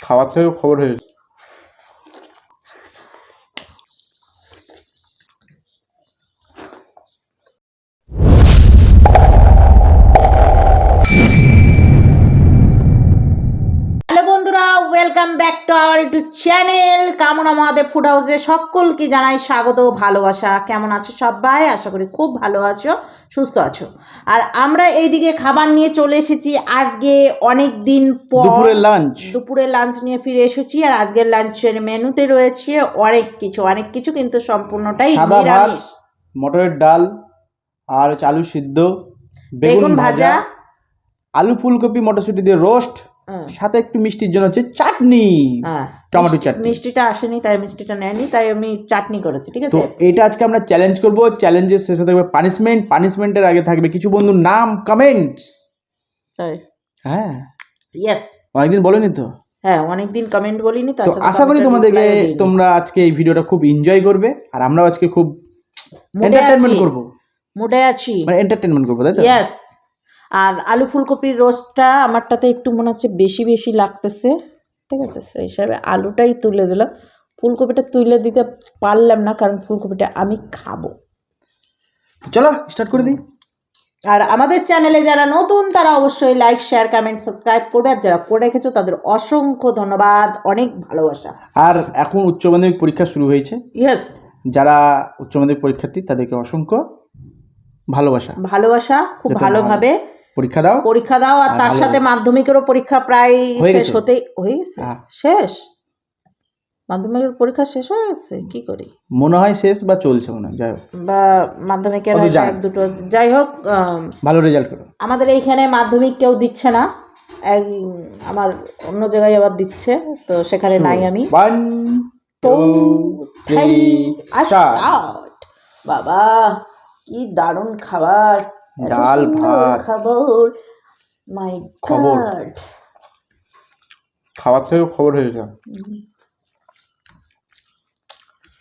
খাবার থেকে খবর হয়েছে। হ্যালো বন্ধুরা, welcome back to our YouTube channel কামনা মহাদেব ফুড হাউসে সকলকে জানাই স্বাগত ভালোবাসা। কেমন আছো সবাই? আশা করি খুব ভালো আছো, সুস্থ আছো। আর আমরা এইদিকে খাবার নিয়ে চলে এসেছি আজকে অনেক দিন পর। দুপুরের লাঞ্চ নিয়ে ফিরে এসেছি। আর আজকের লাঞ্চের মেনুতে রয়েছে অনেক কিছু কিন্তু সম্পূর্ণটাই সাদা ভাত, নিরামিষ। মটরের ডাল, আর আলু সিদ্ধ, বেগুন ভাজা, আলু ফুলকপি মটরশুঁটি দিয়ে রোস্ট, সাথে একটু মিষ্টির জন্য হচ্ছে চাটনি, টমেটো চাটনি। মিষ্টিটা আসেনি, তাই মিষ্টিটা নেয়নি, তাই আমি চাটনি করেছি। ঠিক তো আছে, এটা আজকে আমরা চ্যালেঞ্জ করব। চ্যালেঞ্জের শেষে থাকবে পানিশমেন্ট, পানিশমেন্টের আগে থাকবে কিছু বন্ধুর নাম, কমেন্টস। তাই হ্যাঁ, ইয়েস, অনেকদিন বলেনি তো। হ্যাঁ অনেকদিন কমেন্ট বলিনি, তো আশা করি তোমরা আজকে এই ভিডিওটা খুব এনজয় করবে। আর আমরাও আজকে খুব এন্টারটেইনমেন্ট করব, মুডে আছি, মানে এন্টারটেইনমেন্ট করব, তাই তো? ইয়েস। আর আলু ফুলকপির রোস্টটা আমারটাতে একটু মনে হচ্ছে বেশি বেশি লাগতেছে। ঠিক আছে, সেই হিসাবে আলুটাই তুলে দিলাম, ফুলকপিটা তুলে দিতে পারলাম না, কারণ ফুলকপিটা আমি খাবো। চলো স্টার্ট করে দিই। আর আমাদের চ্যানেলে যারা নতুন তারা অবশ্যই লাইক, শেয়ার, কমেন্ট, সাবস্ক্রাইব করবে। আর যারা করে রেখেছো তাদের অসংখ্য ধন্যবাদ, অনেক ভালোবাসা। আর এখন উচ্চ মাধ্যমিক পরীক্ষা শুরু হয়েছে। ইয়েস, যারা উচ্চ মাধ্যমিক পরীক্ষার্থী তাদেরকে অসংখ্য ভালোবাসা। খুব ভালোভাবে পরীক্ষা দাও। আর তার সাথে মাধ্যমিকেরও পরীক্ষা প্রায় শেষ হতেই হয়েছে। শেষ, মাধ্যমিকের পরীক্ষা শেষ হয়ে গেছে কি করি, মনে হয় শেষ বা চলছে, মনে হয়, যাই হোক, বা মাধ্যমিকের এক দুটো, যাই হোক, ভালো রেজাল্ট করো। আমাদের এইখানে মাধ্যমিক কেউ দিচ্ছে না, আমার অন্য জায়গায় আবার দিচ্ছে, তো সেখানে নাই আমি। 1 2 3 বাবা কি দারুণ খাবার, ডাল ভাত। খাবার, মাই গড, খাবার থেকে খবর হয়েছে।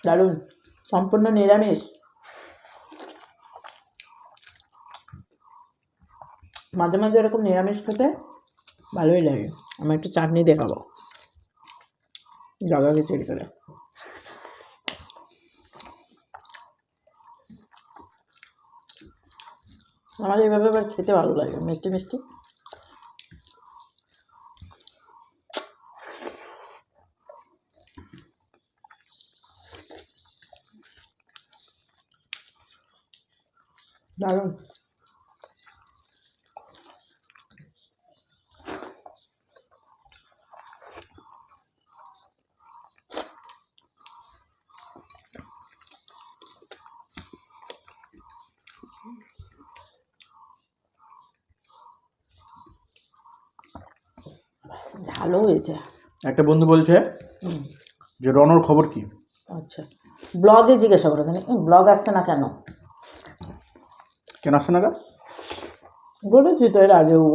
দারুণ, সম্পূর্ণ নিরামিষ। মাঝে মাঝে এরকম নিরামিষ খেতে ভালোই লাগে। আমি একটু চাটনি দেখাবো, জায়গা খিচুড়ি করে। আমার এইভাবে আবার খেতে ভালো লাগে, মিষ্টি মিষ্টি। দারুণ। ঝালও হয়েছে। একটা বন্ধু বলছে যে রনর খবর কি? আচ্ছা, ব্লগে জিজ্ঞাসা করে জানি, ব্লগ আসছে না কেন? কেন আসছে না? বলেছি তো এর আগেও।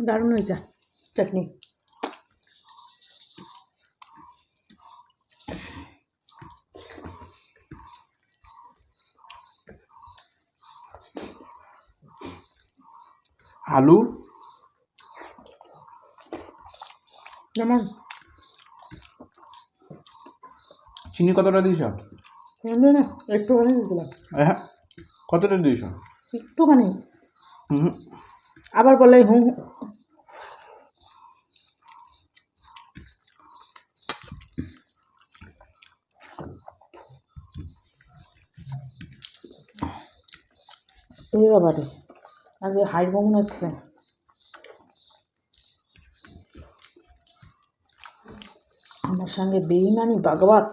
দারুণ হয়েছে চাটনি। আলু যেমন চিনি কতটা দিয়েছ? না, একটুখানি দিয়েছিলাম। হ্যাঁ, কতটা দিয়েছ? একটুখানি। আবার বলে হুঁ। এই বাবারে, আজকে হাই মনে হচ্ছে। আমার সঙ্গে বেইমানি ভাগবত।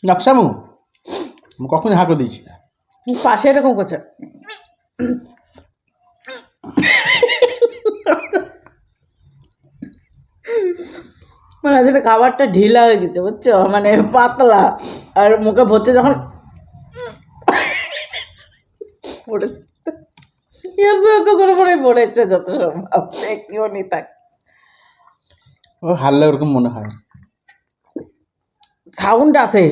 নকশামু আমি কখনই হাঁকো দিয়েছি না। পাশে এরকম করছে। মানে আসলে খাবারটা ঢিলা হয়ে গেছে বুঝছো, মানে পাতলা, আর মুখে ভরছে যখন পড়েছে এত করে পরে পড়েছে যত সম্ভব কেউ নি থাক। ও হারলে ওরকম মনে হয়। সাউন্ড আছে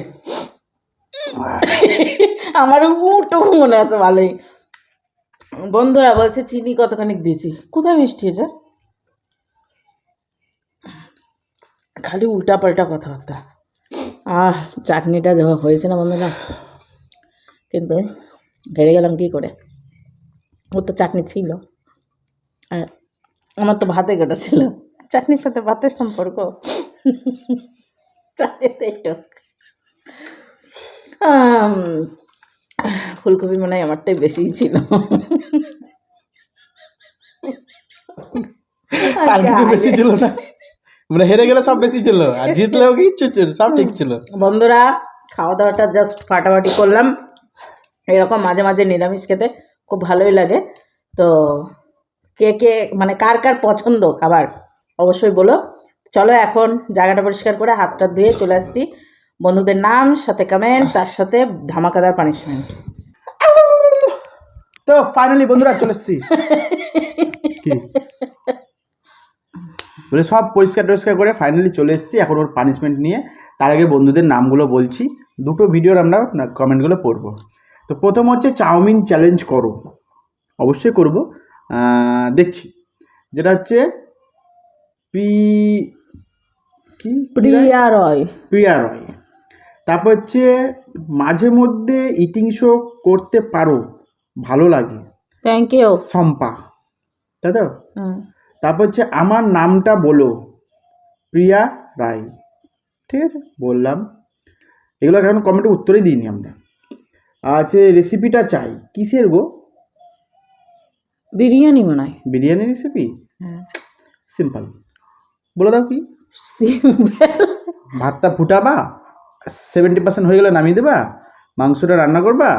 আমার টুকু মনে আছে ভালোই। বন্ধুরা বলছে চিনি কতখানি দিয়েছি, কোথায় মিষ্টি আছে, খালি উল্টা পাল্টা কথাবার্তা। চাটনিটা যখন হয়েছে না বন্ধুরা, কিন্তু হেরে গেলাম কী করে। ওর তো চাটনি ছিল আর আমার তো ভাতে গোটা ছিল। চাটনির সাথে ভাতের সম্পর্ক চাটনিতে একটু ফুলকপি মনে হয় আমারটাই বেশিই ছিল। আর কিছু বেশি ছিল না, মানে হেরে গেলে সব বেশি ছিল আর জিতলেও কিচ্ছু ছিল, সব ঠিক ছিল। বন্ধুরা খাওয়া দাওয়াটা জাস্ট ফাটাফাটি করলাম। এরকম মাঝে মাঝে নিরামিষ খেতে খুব ভালোই লাগে। তো কে কে মানে কার কার পছন্দ খাবার অবশ্যই বলো। চলো এখন জায়গাটা পরিষ্কার করে হাতটা ধুয়ে চলে আসছি। বন্ধুদের নাম, সাথে কমেন্ট, তার সাথে ধামাকাদার পানিশমেন্ট। তো ফাইনালি বন্ধুরা চলে এসছি, কি বলে সব পরিষ্কার টরিষ্কার করে ফাইনালি চলে এসেছি এখন ওর পানিশমেন্ট নিয়ে। তার আগে বন্ধুদের নামগুলো বলছি, দুটো ভিডিওর আমরা কমেন্টগুলো পড়বো। তো প্রথম হচ্ছে চাউমিন চ্যালেঞ্জ করো, অবশ্যই করব, দেখছি। যেটা হচ্ছে প্রিয়া রয়। প্রিয়া রয়। তারপর হচ্ছে মাঝে মধ্যে ইটিং শো করতে পারো, ভালো লাগে, থ্যাংক ইউ শম্পা, তাই তো। তারপর হচ্ছে আমার নামটা বলো, প্রিয়া রায়। ঠিক আছে বললাম, এগুলো এখন কমেন্টে উত্তরই দিইনি আমরা। আছে রেসিপিটা চাই, কিসের গো? বিরিয়ানি মনে হয়। বিরিয়ানি রেসিপি? হ্যাঁ সিম্পল, বলে দাও কি। সিম্পল, ভাতটা ফুটাবা, 70% হয়ে গেলে নামিয়ে দেবা, মাংসটা রান্না করবা,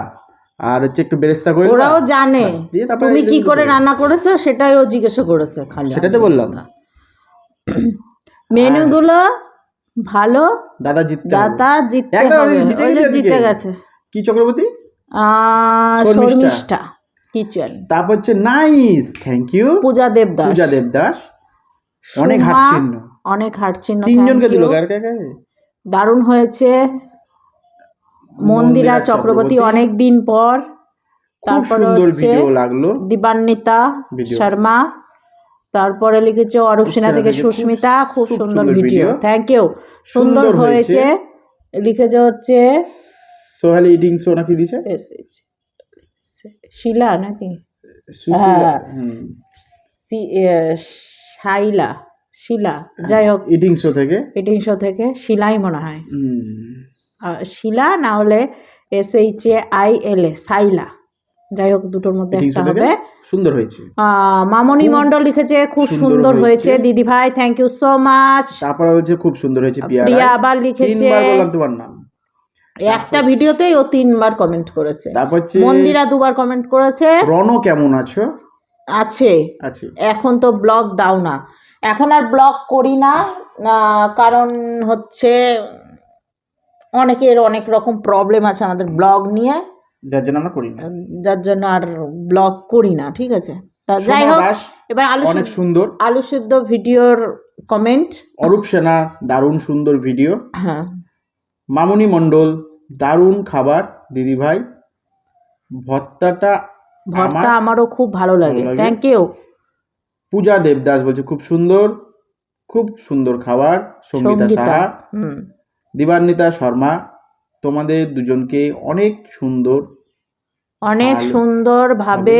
আর হচ্ছে একটু বেরেস্তা করে ওরাও জানে তুমি কি করে রান্না করেছো, সেটাই ও জিজ্ঞাসা করেছে খালি, সেটাই তো বললাম। মেনুগুলো ভালো, দাদা জিততে হবে। জিতে গেছে কি চক্রবর্তী, শর্মিষ্ঠা কিচেন। তারপর হচ্ছে নাইস, থ্যাংক ইউ পূজা দেবদাস, অনেক হার্ট চিহ্ন, অনেক হার্ট চিহ্ন, তিনজনকে দিল। দারুণ হয়েছে। মন্দিরা চক্রবর্তী অনেক দিন পর। তারপরে হচ্ছে দিবান্বিতা শর্মা, তারপরে লিখেছে অরূপ সিনহা থেকে সুস্মিতা, খুব সুন্দর ভিডিও, থ্যাংক ইউ, সুন্দর হয়েছে। লিখেছে হচ্ছে সোহালি ইটিং শো নাকি দিছে, শিলা নাকি, শিলা, যাই হোক ইটিং শো থেকে শিলাই মনে হয়, শিলা না হলে SHAILA সাইলা, যাই হোক দুটোর মধ্যে একটা হবে। সুন্দর হয়েছে। মামনি মন্ডল লিখেছে খুব সুন্দর হয়েছে দিদি ভাই, থ্যাংক ইউ সো মাচ। তারপর হচ্ছে খুব সুন্দর হয়েছে প্রিয়া আবার লিখেছে, বললাম তোমার নাম, একটা ভিডিওতেই ও 3বার কমেন্ট করেছে। তারপর মন্দিরা 2বার কমেন্ট করেছে। রনো কেমন আছো? আছে, এখন তো ব্লগ দাও না, এখন আর ব্লগ করি না, কারণ হচ্ছে অনেকের অনেক রকম প্রবলেম আছে আমাদের ব্লগ নিয়ে, যার জন্য আমরা করি না, যার জন্য আর ব্লগ করি না। ঠিক আছে, তা যাই হোক, এবার অনেক সুন্দর আলু সিদ্ধ ভিডিওর কমেন্ট। অরূপ সেনা দারুণ সুন্দর ভিডিও। হ্যাঁ। মামনি মণ্ডল দারুণ খাবার দিদি ভাই, ভর্তা আমারও খুব ভালো লাগে, থ্যাংক ইউ। পূজা দেবদাস বলছে খুব সুন্দর খাবার। সঙ্গীতা সাহা, দিবান্বিতা শর্মা, তোমাদের দুজনকে অনেক সুন্দর ভাবে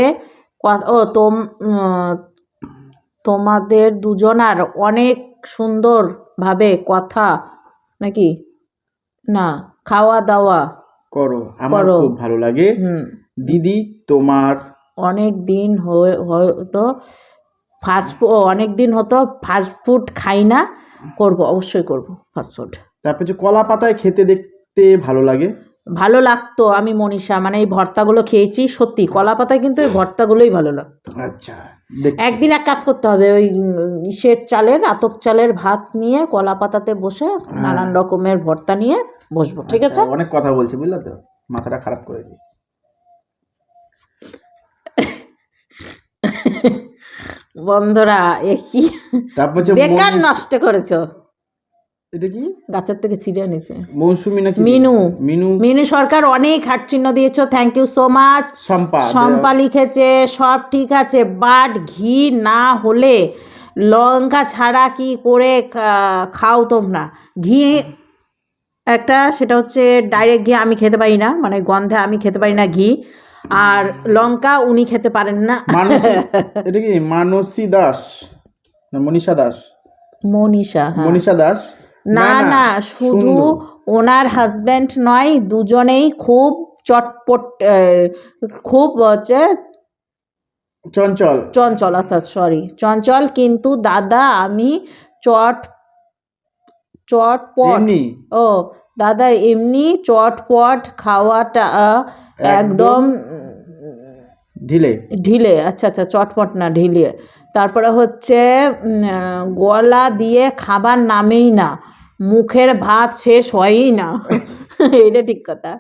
তোমাদের দুজনার অনেক সুন্দর ভাবে কথা নাকি না খাওয়া দাওয়া করো, আমার খুব ভালো লাগে দিদি। তোমার অনেক দিন হতো ফাস্ট ফুড খাই না, করব, অবশ্যই করব ফাস্ট ফুড। তারপর যে কলা পাতায় খেতে দেখতে ভালো লাগে। ভালো লাগতো। আমি মনীষা মানে এই ভর্তাগুলো খেয়েছি, সত্যি কলা পাতায় কিন্তু এই ভর্তাগুলোই ভালো লাগতো। আচ্ছা, দেখছি। একদিন এক কাজ করতে হবে, ওই ইসের চালের, আতপ চালের ভাত নিয়ে কলা পাতাতে বসে নানান রকমের ভর্তা নিয়ে বসবো, ঠিক আছে? অনেক কথা বলছি, বুঝলে তো, মাথাটা খারাপ করে দিই। বন্ধুরা এ কি তারপর যে বেকার নষ্ট করেছো। এটা কি গাছের থেকে ছিঁড়ে নিয়েছে মৌসুমী নাকি মিনু মিনু মিনু সরকার, অনেক হার্ট চিহ্ন দিয়েছো, thank you so much. Shampa লিখেছে সব ঠিক আছে, বাট ঘি না হলে লঙ্কা ছাড়া কি করে খাও তোমরা? ঘি একটা, সেটা হচ্ছে ডাইরেক্ট ঘি আমি খেতে পারি না, মানে গন্ধে আমি খেতে পারি না ঘি, আর লঙ্কা উনি খেতে পারেন না। এটা কি মানসী দাস না মনীষা দাস? মনীষা, হ্যাঁ। মনীষা দাস না না, শুধু ওনার হাজব্যান্ড নয়, দুজনেই খুব চটপট, খুব হচ্ছে চঞ্চল। আচ্ছা সরি, চঞ্চল, কিন্তু দাদা আমি চটপট, ও দাদা এমনি চটপট খাওয়াটা একদম ঢিলে। আচ্ছা চটপট না, ঢিলে। তারপরে হচ্ছে গলা দিয়ে খাবার নামেই না, মুখের ভাত শেষ হয়ই না। এটা ঠিক কথা।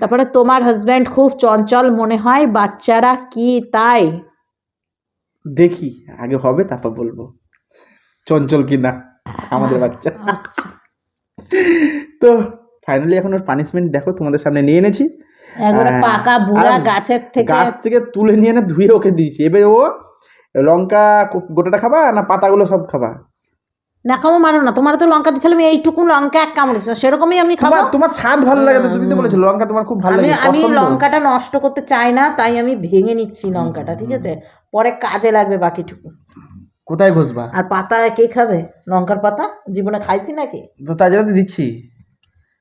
তারপরে তোমার হাজব্যান্ড খুব চঞ্চল মনে হয়, বাচ্চারা কি তাই? দেখি আগে হবে তারপর বলবো চঞ্চল কি না আমাদের বাচ্চা। আচ্ছা, তো ফাইনালি এখন ওর পানিশমেন্ট দেখো তোমাদের সামনে নিয়ে এনেছি। একবারে পাকা বুড়া গাছ থেকে তুলে নিয়ে এনে ধুয়ে ওকে দিয়েছি। এবার ও লঙ্কা গোটাটা খাবা না পাতাগুলো সব খাবা? না খাবো মারো না, তোমার তো লঙ্কা দিছিলাম এইটুকু লঙ্কা এক কামড়েছ, সেরকমই আমি খাবো। তোমার স্বাদ ভালো লাগে তো, তুমি তো বলেছো লঙ্কা তোমার খুব ভালো লাগে। আমি লঙ্কাটা নষ্ট করতে চাই না, তাই আমি ভেঙে নিচ্ছি লঙ্কাটা, ঠিক আছে? পরে কাজে লাগবে বাকিটুকু। কোথায় ঘষবা? আর পাতা কে খাবে? লঙ্কার পাতা জীবনে খাইছি নাকি? তো তাই জন্য দিচ্ছি,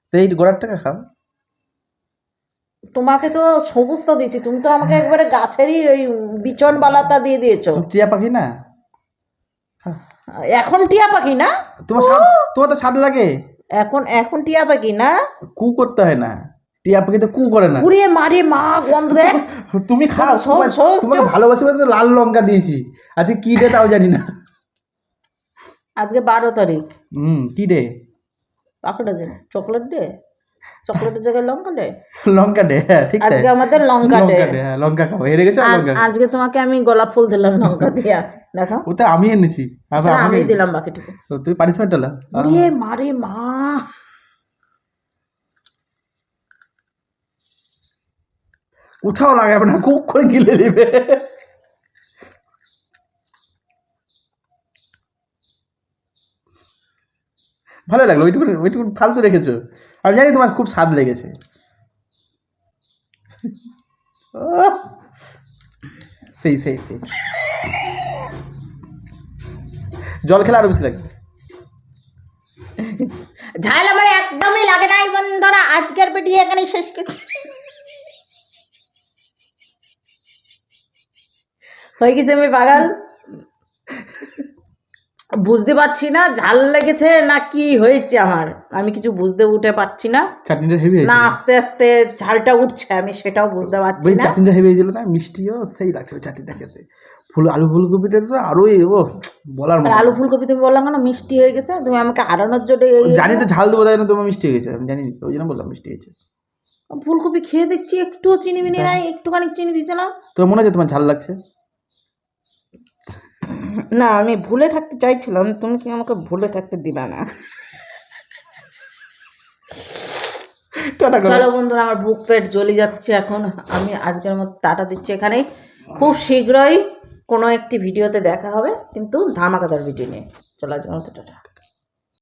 তো এই গোড়ার টাকা খাও। তোমাকে তো সবুজ তো দিয়েছি, তুমি তো আমাকে একবারে গাছেরই ওই বিচন বালাতা দিয়ে দিয়েছো। টিয়া পাখি না এখন, টিয়া পাখি না? তোমার তো স্বাদ লাগে এখন টিয়া পাখি না, কু করতে হয় না, টিয়া পাখি তো কু করে না। উড়ে মারে মা গন্ধ দেখ। তুমি খাও, তোমাকে ভালোবাসি বলে লাল লঙ্কা দিয়েছি। আজকে কি ডে তাও জানি না। আজকে 12 তারিখ। কি ডে? পাকড়া ডে, চকলেট ডে, চকলেটের জায়গায় লঙ্কা ডে। লঙ্কা ডে, হ্যাঁ ঠিক। আজকে আমাদের লঙ্কা ডে। লঙ্কা খাও, হেরে গেছো লঙ্কা। আজকে তোমাকে আমি গোলাপ ফুল দিলাম লঙ্কা দিয়া, দেখো ওটা আমি এনেছি, আমি দিলাম বাকিটুকু। তো তুই পানিশমেন্ট হলো। উড়ে মারে মা, কোথাও লাগাবে না, খুব করে গিলে দিবে। ভালো লাগলো, ওইটুকু ফালতু রেখেছো। আমি জানি তোমার খুব স্বাদ লেগেছে। সেই জল খেলে আরো বেশি লাগবে। ঝাল আমার একদমই লাগে নাই বন্ধুরা। আজকের ভিডিও এখানে শেষ করছি। হয়ে গেছে আমি পাগল, বুঝতে পারছি না ঝাল লেগেছে না কি হয়েছে আমার, আমি কিছু বুঝতে উঠে পারছি না। চাটনিটা হেভি না আস্তে আস্তে ঝালটা উঠছে, আমি সেটাও বুঝতে পারছি না। চাটনিটা হেভি হয়েছিল না, মিষ্টিও সেই লাগছে চাটনিটা খেতে। আলু ফুলকপিটা তো আরো বলার মতো। আলু ফুলকপি তুমি বললাম কেন মিষ্টি হয়ে গেছে? তুমি আমাকে হারানোর জন্য জানি তো ঝাল দেবো, তাই না তোমার মিষ্টি হয়ে গেছে, আমি জানি, ওই জন্য বললাম মিষ্টি হয়েছে। ফুলকপি খেয়ে দেখছি একটুও চিনি মিনি নাই, একটুখানি চিনি দিচ্ছে না। তোর মনে হচ্ছে তোমার ঝাল লাগছে? না আমি ভুলে থাকতে চাইছিলাম, তুমি কি আমাকে ভুলে থাকতে দিবা না? চলো বন্ধুরা, আমার বুক পেট জ্বলে যাচ্ছে এখন। আমি আজকের মতো টাটা দিচ্ছি এখানে। খুব শীঘ্রই কোনো একটি ভিডিওতে দেখা হবে, কিন্তু ধামাকাদার ভিডিও নিয়ে। চলো আজকের মতো টাটা।